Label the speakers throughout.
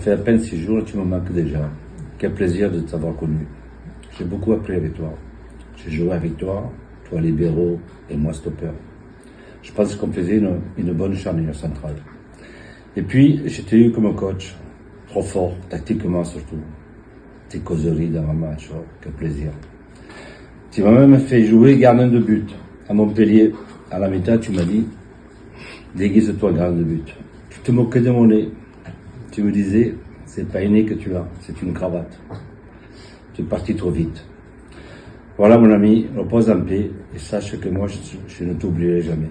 Speaker 1: fait à peine 6 jours et tu me manques déjà. Quel plaisir de t'avoir connu. J'ai beaucoup appris avec toi. J'ai joué avec toi, toi libéraux et moi stopper. Je pense qu'on faisait une bonne charnière centrale. Et puis, je t'ai eu comme coach, trop fort, tactiquement surtout. Tes causeries dans un match, oh, quel plaisir. Tu m'as même fait jouer gardien de but. À Montpellier, à la mi-temps, tu m'as dit, déguise-toi gardien de but. Tu te moquais de mon nez. Tu me disais, c'est pas une nez que tu as, c'est une cravate. Tu es parti trop vite. Voilà mon ami, repose en paix et sache que moi je ne t'oublierai jamais.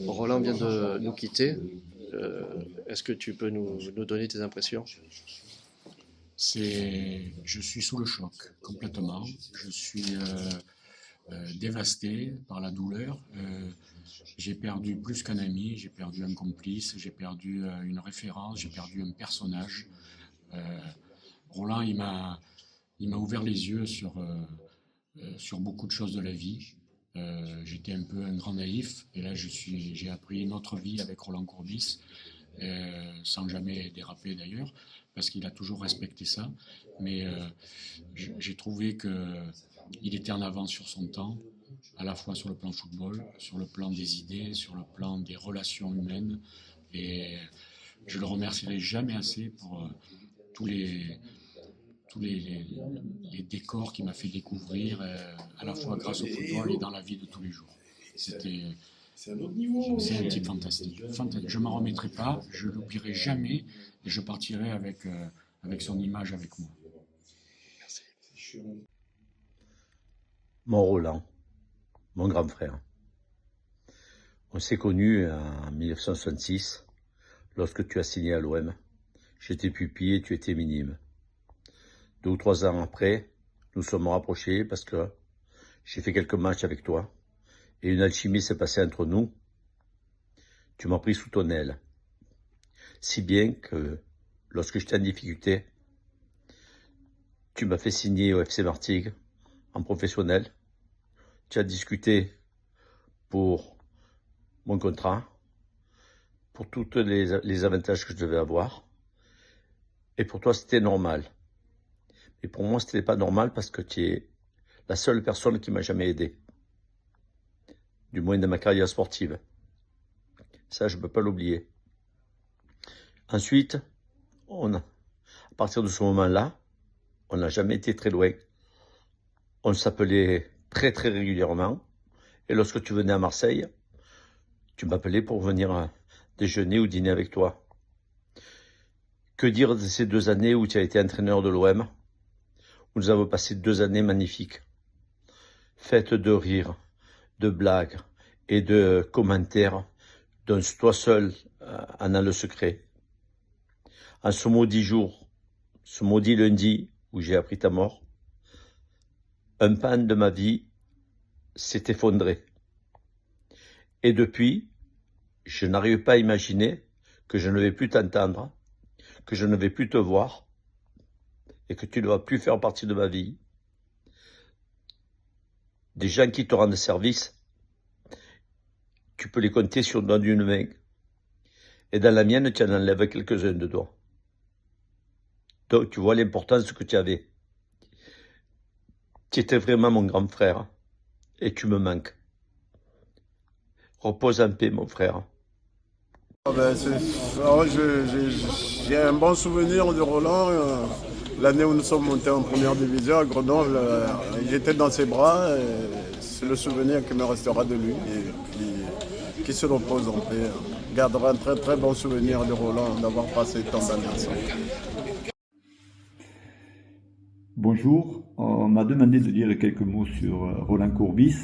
Speaker 2: Roland vient de nous quitter. Est-ce que tu peux nous donner tes impressions?
Speaker 3: Je suis sous le choc, complètement. Je suis dévasté par la douleur. J'ai perdu plus qu'un ami, j'ai perdu un complice, j'ai perdu une référence, j'ai perdu un personnage. Roland, il m'a ouvert les yeux sur beaucoup de choses de la vie. J'étais un peu un grand naïf, et là j'ai appris une autre vie avec Roland Courbis, sans jamais déraper d'ailleurs, parce qu'il a toujours respecté ça. Mais j'ai trouvé qu'il était en avance sur son temps, à la fois sur le plan football, sur le plan des idées, sur le plan des relations humaines. Et je le remercierai jamais assez pour tous les décors qu'il m'a fait découvrir, à la fois grâce au football et dans la vie de tous les jours. C'est un type fantastique. Je ne m'en remettrai pas, je ne l'oublierai jamais, et je partirai avec son image avec moi.
Speaker 2: Merci.
Speaker 4: Mon Roland, mon grand frère. On s'est connus en 1966, lorsque tu as signé à l'OM. J'étais pupille et tu étais minime. 2 ou 3 ans après, nous sommes rapprochés parce que j'ai fait quelques matchs avec toi et une alchimie s'est passée entre nous. Tu m'as pris sous ton aile. Si bien que, lorsque j'étais en difficulté, tu m'as fait signer au FC Martigues en professionnel. Tu as discuté pour mon contrat, pour tous les avantages que je devais avoir. Et pour toi, c'était normal. Et pour moi, ce n'était pas normal parce que tu es la seule personne qui m'a jamais aidé. Du moins dans ma carrière sportive. Ça, je ne peux pas l'oublier. Ensuite, à partir de ce moment-là, on n'a jamais été très loin. On s'appelait très très régulièrement. Et lorsque tu venais à Marseille, tu m'appelais pour venir déjeuner ou dîner avec toi. Que dire de ces 2 années où tu as été entraîneur de l'OM? Nous avons passé 2 années magnifiques, faites de rires, de blagues et de commentaires dont toi seul en as le secret. En ce maudit jour, ce maudit lundi où j'ai appris ta mort, un pan de ma vie s'est effondré. Et depuis, je n'arrive pas à imaginer que je ne vais plus t'entendre, que je ne vais plus te voir, et que tu ne vas plus faire partie de ma vie. Des gens qui te rendent service, tu peux les compter sur le doigt d'une main. Et dans la mienne, tu en enlèves quelques-uns de doigts. Donc tu vois l'importance que tu avais. Tu étais vraiment mon grand frère, et tu me manques. Repose en paix, mon frère.
Speaker 5: J'ai un bon souvenir de Roland. L'année où nous sommes montés en première division à Grenoble, il était dans ses bras. C'est le souvenir qui me restera de lui. Et puis, qui se repose en paix. Gardera un très très bon souvenir de Roland d'avoir passé tant d'années ensemble.
Speaker 6: Bonjour, on m'a demandé de dire quelques mots sur Roland Courbis.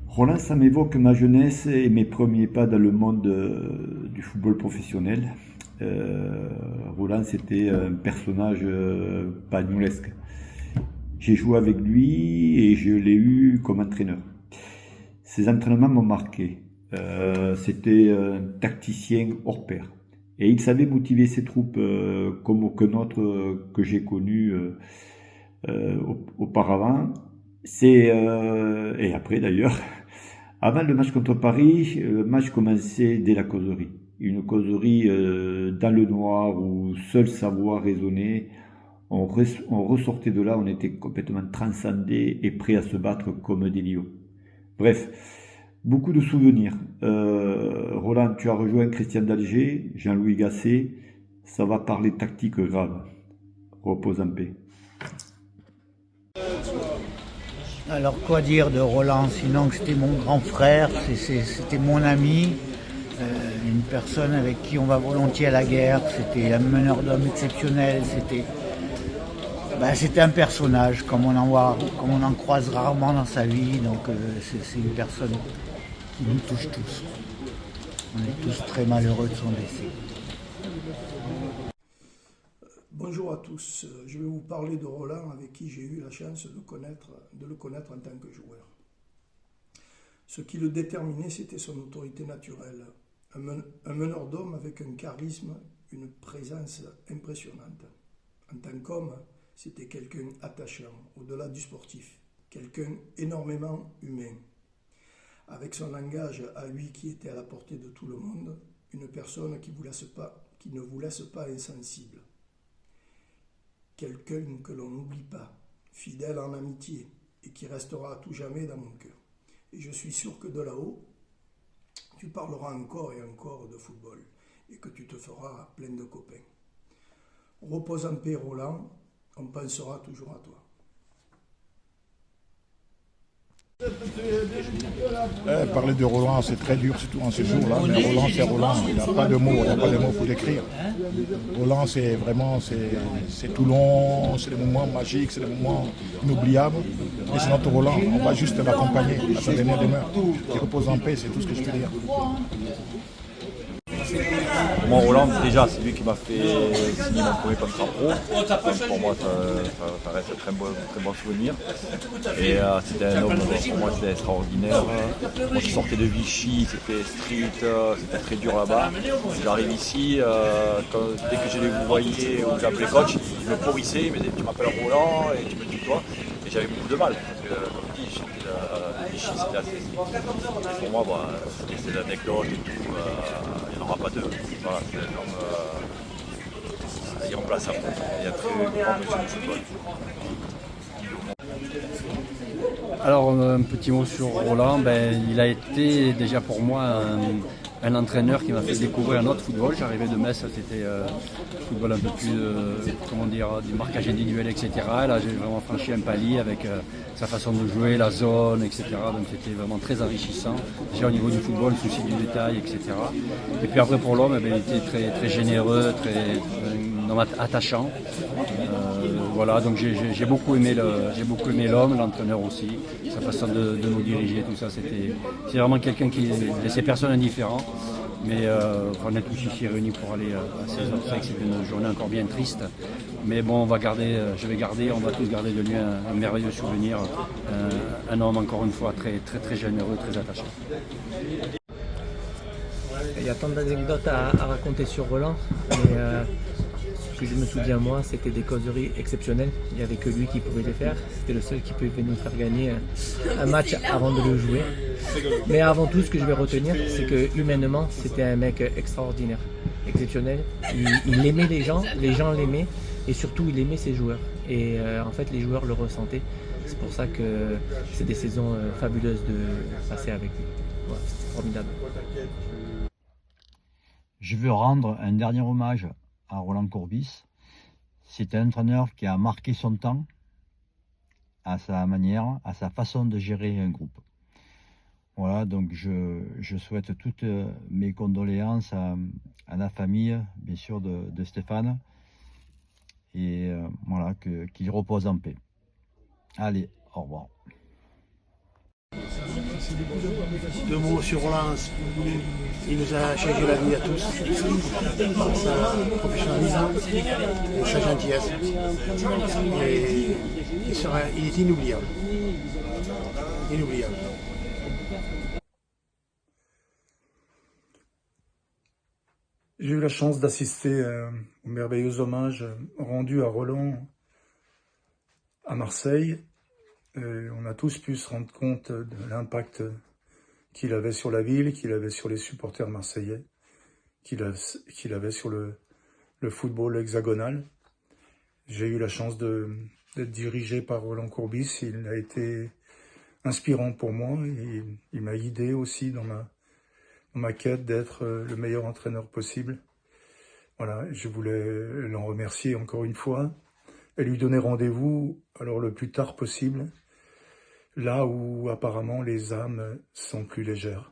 Speaker 6: Roland, ça m'évoque ma jeunesse et mes premiers pas dans le monde du football professionnel. Roland, c'était un personnage pagnolesque. J'ai joué avec lui et je l'ai eu comme entraîneur. Ses entraînements m'ont marqué. C'était un tacticien hors pair. Et il savait motiver ses troupes comme aucun autre que j'ai connu auparavant. Et après d'ailleurs, avant le match contre Paris, le match commençait dès la causerie. une causerie dans le noir où seul sa voix résonnait. On ressortait de là, on était complètement transcendés et prêts à se battre comme des lions. Bref, beaucoup de souvenirs. Roland, tu as rejoint Christian d'Alger, Jean-Louis Gasset. Ça va parler tactique grave. Repose en paix.
Speaker 7: Alors quoi dire de Roland, sinon que c'était mon grand frère, c'était mon ami, une personne avec qui on va volontiers à la guerre, c'était un meneur d'hommes exceptionnel, c'était un personnage comme on en croise rarement dans sa vie, donc c'est une personne qui nous touche tous. On est tous très malheureux de son décès.
Speaker 8: Bonjour à tous, je vais vous parler de Roland avec qui j'ai eu la chance de le connaître en tant que joueur. Ce qui le déterminait, c'était son autorité naturelle. Un meneur d'hommes avec un charisme, une présence impressionnante. En tant qu'homme, c'était quelqu'un attachant, au-delà du sportif, quelqu'un énormément humain. Avec son langage à lui qui était à la portée de tout le monde, une personne qui ne vous laisse pas insensible. Quelqu'un que l'on n'oublie pas, fidèle en amitié et qui restera à tout jamais dans mon cœur. Et je suis sûr que de là-haut, tu parleras encore et encore de football et que tu te feras plein de copains. Repose en paix, Roland, on pensera toujours à toi.
Speaker 9: Parler de Roland, c'est très dur, surtout en ce jour-là. Mais Roland, c'est Roland. Il n'y a pas de mots, il n'y a pas de mots pour décrire. Roland, c'est vraiment, c'est Toulon, c'est des moments magiques, c'est des moments inoubliables. Et c'est notre Roland. On va juste l'accompagner à sa dernière demeure. Il repose en paix, c'est tout ce que je peux dire.
Speaker 10: Moi, Roland, déjà, c'est lui qui m'a fait signer mon premier contrat pro. Donc, pour moi, ça reste un très bon souvenir. Et c'était un homme, pour moi, c'était extraordinaire. Moi, je sortais de Vichy, c'était street, c'était très dur là-bas. J'arrive ici, dès que je les voyais ou j'appelais coach, il me pourrissait, il me disait tu m'appelles Roland et tu me dis toi. Et j'avais beaucoup de mal, parce que, comme je dis, je sortais de Vichy, c'était assez. Et pour moi, c'est l'anecdote et tout. Il n'y en aura pas deux. Voilà, c'est un homme irremplaçable. Il y a très grand monsieur du football.
Speaker 11: Alors un petit mot sur Roland, il a été déjà pour moi un entraîneur qui m'a fait découvrir un autre football. J'arrivais de Metz, c'était football un peu plus, du marquage individuel, etc. Là j'ai vraiment franchi un palier avec sa façon de jouer, la zone, etc. Donc c'était vraiment très enrichissant. Déjà au niveau du football, le souci du détail, etc. Et puis après pour l'homme, il était très, très généreux, un homme attachant. Voilà, donc j'ai beaucoup aimé l'homme, l'entraîneur aussi, sa façon de nous diriger, tout ça. C'est vraiment quelqu'un qui laissait personne indifférent. Mais on est tous ici réunis pour aller à ces obsèques. C'est une journée encore bien triste. Mais bon, on va tous garder de lui un merveilleux souvenir. Un homme, encore une fois, très, très, très généreux, très attaché.
Speaker 12: Il y a tant d'anecdotes à raconter sur Roland. Mais, ce que je me souviens moi, c'était des causeries exceptionnelles. Il n'y avait que lui qui pouvait les faire. C'était le seul qui pouvait nous faire gagner un match avant de le jouer. Mais avant tout, ce que je vais retenir, c'est que humainement, c'était un mec extraordinaire, exceptionnel. Il aimait les gens l'aimaient, et surtout il aimait ses joueurs. Et en fait, les joueurs le ressentaient. C'est pour ça que c'est des saisons fabuleuses de passer avec lui. Voilà, c'était formidable.
Speaker 13: Je veux rendre un dernier hommage à Roland Courbis. C'est un entraîneur qui a marqué son temps à sa manière, à sa façon de gérer un groupe. Voilà, donc je souhaite toutes mes condoléances à la famille, bien sûr, de Stéphane. Et voilà, qu'il repose en paix. Allez, au revoir.
Speaker 14: Deux mots sur Roland. Il nous a changé la vie à tous par sa professionnalisme et sa gentillesse. Et il est inoubliable. Inoubliable.
Speaker 15: J'ai eu la chance d'assister au merveilleux hommage rendu à Roland à Marseille. Et on a tous pu se rendre compte de l'impact qu'il avait sur la ville, qu'il avait sur les supporters marseillais. qu'il avait sur le football hexagonal. J'ai eu la chance d'être dirigé par Roland Courbis. Il a été inspirant pour moi. Il m'a guidé aussi dans ma quête d'être le meilleur entraîneur possible. Voilà, je voulais l'en remercier encore une fois et lui donner rendez-vous alors le plus tard possible, là où apparemment les âmes sont plus légères.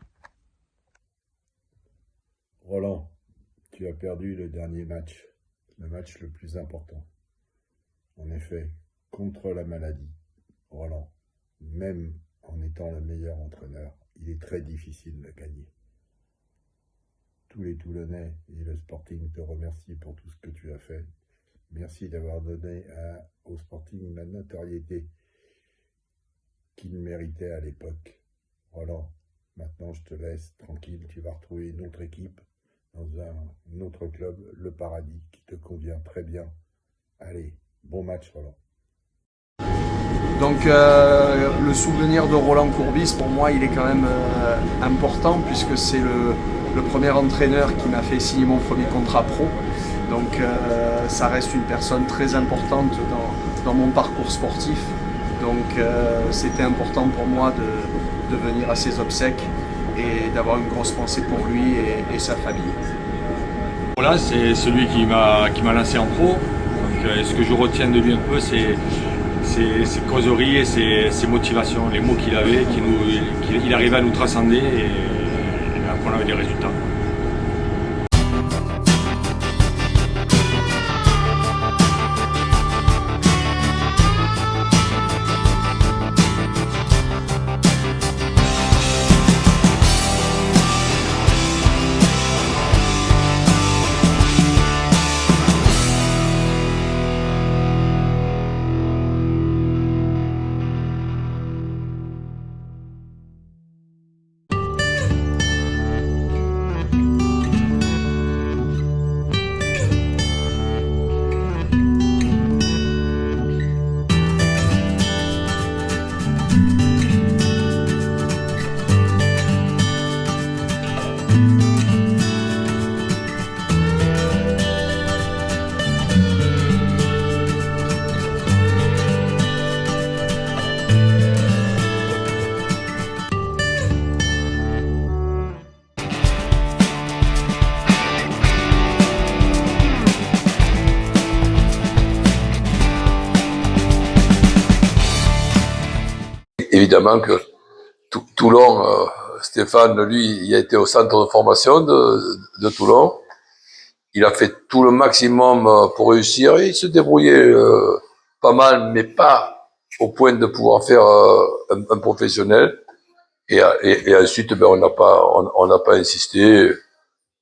Speaker 16: Roland, tu as perdu le dernier match, le match le plus important. En effet, contre la maladie, Roland, même en étant le meilleur entraîneur, il est très difficile de gagner. Tous les Toulonnais et le Sporting te remercient pour tout ce que tu as fait. Merci d'avoir donné au Sporting la notoriété qu'il méritait à l'époque. Roland, maintenant je te laisse tranquille, tu vas retrouver une autre équipe dans un autre club, le Paradis, qui te convient très bien. Allez, bon match Roland.
Speaker 17: Donc le souvenir de Roland Courbis, pour moi, il est quand même important puisque c'est le premier entraîneur qui m'a fait signer mon premier contrat pro. Donc ça reste une personne très importante dans mon parcours sportif. Donc c'était important pour moi de venir à ses obsèques et d'avoir une grosse pensée pour lui et sa famille.
Speaker 10: Voilà, c'est celui qui m'a lancé en pro. Donc, ce que je retiens de lui un peu, c'est ses causeries et ses motivations, les mots qu'il avait, qu'il arrivait à nous transcender et après on avait des résultats.
Speaker 18: Évidemment que Toulon, Stéphane, lui, il a été au centre de formation de Toulon. Il a fait tout le maximum pour réussir. Il se débrouillait pas mal, mais pas au point de pouvoir faire un professionnel. Et ensuite, ben, on n'a pas insisté.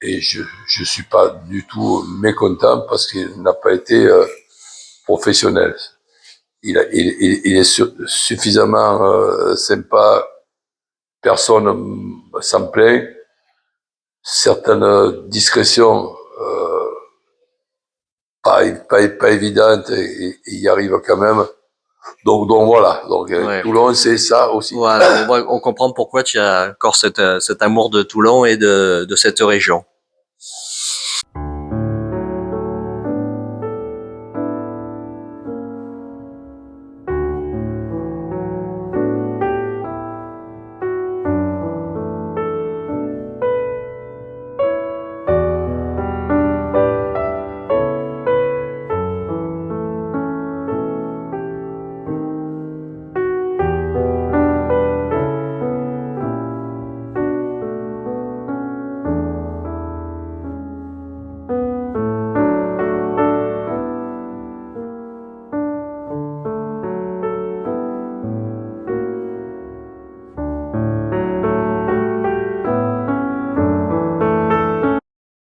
Speaker 18: Et je suis pas du tout mécontent parce qu'il n'a pas été professionnel. Il est suffisamment sympa, personne s'en plaint. Certaines discrétions pas évidentes, et il y arrive quand même. Donc voilà. Donc ouais. Toulon, c'est ça aussi.
Speaker 2: Voilà, on comprend pourquoi tu as encore cet amour de Toulon et de cette région.